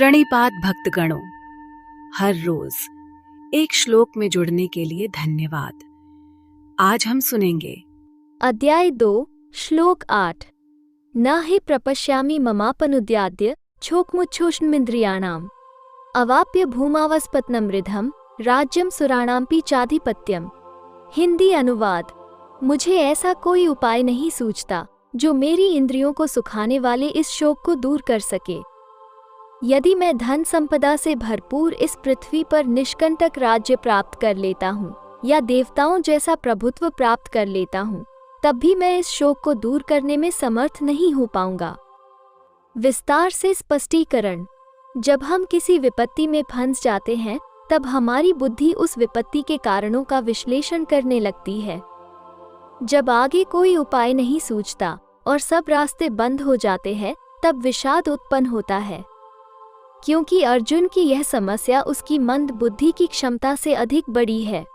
प्रणिपात भक्तगणों, हर रोज एक श्लोक में जुड़ने के लिए धन्यवाद। आज हम सुनेंगे अध्याय 2 श्लोक 8। न हि प्रपश्यामि ममापनुद्याद्य छोकमुच्छोष्णमिन्द्रियाणाम् अवाप्य भूमावस्पत्नं मृधम राज्यम सुराणाम्पि चाधिपत्यम। हिंदी अनुवाद। मुझे ऐसा कोई उपाय नहीं सूझता जो मेरी इंद्रियों को सुखाने वाले इस शोक को दूर कर सके। यदि मैं धन संपदा से भरपूर इस पृथ्वी पर निष्कंटक राज्य प्राप्त कर लेता हूँ या देवताओं जैसा प्रभुत्व प्राप्त कर लेता हूँ, तब भी मैं इस शोक को दूर करने में समर्थ नहीं हो पाऊंगा। विस्तार से स्पष्टीकरण। जब हम किसी विपत्ति में फंस जाते हैं, तब हमारी बुद्धि उस विपत्ति के कारणों का विश्लेषण करने लगती है। जब आगे कोई उपाय नहीं सूझता और सब रास्ते बंद हो जाते हैं, तब विषाद उत्पन्न होता है। क्योंकि अर्जुन की यह समस्या उसकी मंद बुद्धि की क्षमता से अधिक बड़ी है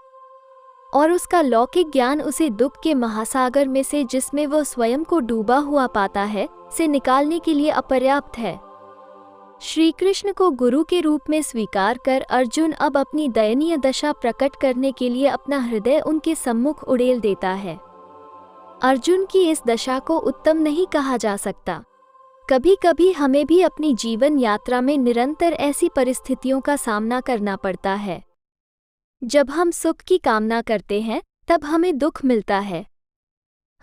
और उसका लौकिक ज्ञान उसे दुख के महासागर में से, जिसमें वह स्वयं को डूबा हुआ पाता है, से निकालने के लिए अपर्याप्त है। श्री कृष्ण को गुरु के रूप में स्वीकार कर अर्जुन अब अपनी दयनीय दशा प्रकट करने के लिए अपना हृदय उनके सम्मुख उड़ेल देता है। अर्जुन की इस दशा को उत्तम नहीं कहा जा सकता। कभी कभी हमें भी अपनी जीवन यात्रा में निरंतर ऐसी परिस्थितियों का सामना करना पड़ता है। जब हम सुख की कामना करते हैं, तब हमें दुख मिलता है।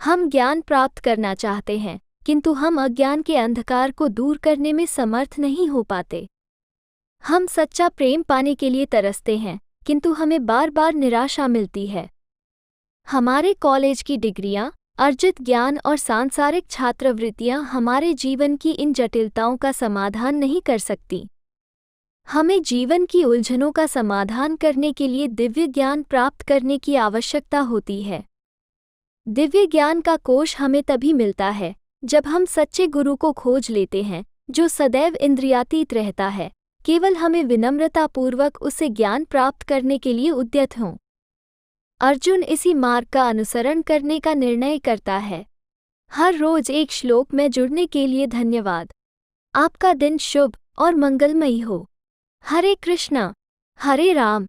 हम ज्ञान प्राप्त करना चाहते हैं, किंतु हम अज्ञान के अंधकार को दूर करने में समर्थ नहीं हो पाते। हम सच्चा प्रेम पाने के लिए तरसते हैं, किंतु हमें बार बार निराशा मिलती है। हमारे कॉलेज की डिग्रियां, अर्जित ज्ञान और सांसारिक छात्रवृत्तियां हमारे जीवन की इन जटिलताओं का समाधान नहीं कर सकती। हमें जीवन की उलझनों का समाधान करने के लिए दिव्य ज्ञान प्राप्त करने की आवश्यकता होती है। दिव्य ज्ञान का कोश हमें तभी मिलता है जब हम सच्चे गुरु को खोज लेते हैं, जो सदैव इंद्रियातीत रहता है। केवल हमें विनम्रतापूर्वक उससे ज्ञान प्राप्त करने के लिए उद्यत हों। अर्जुन इसी मार्ग का अनुसरण करने का निर्णय करता है। हर रोज एक श्लोक में जुड़ने के लिए धन्यवाद। आपका दिन शुभ और मंगलमयी हो। हरे कृष्णा, हरे राम,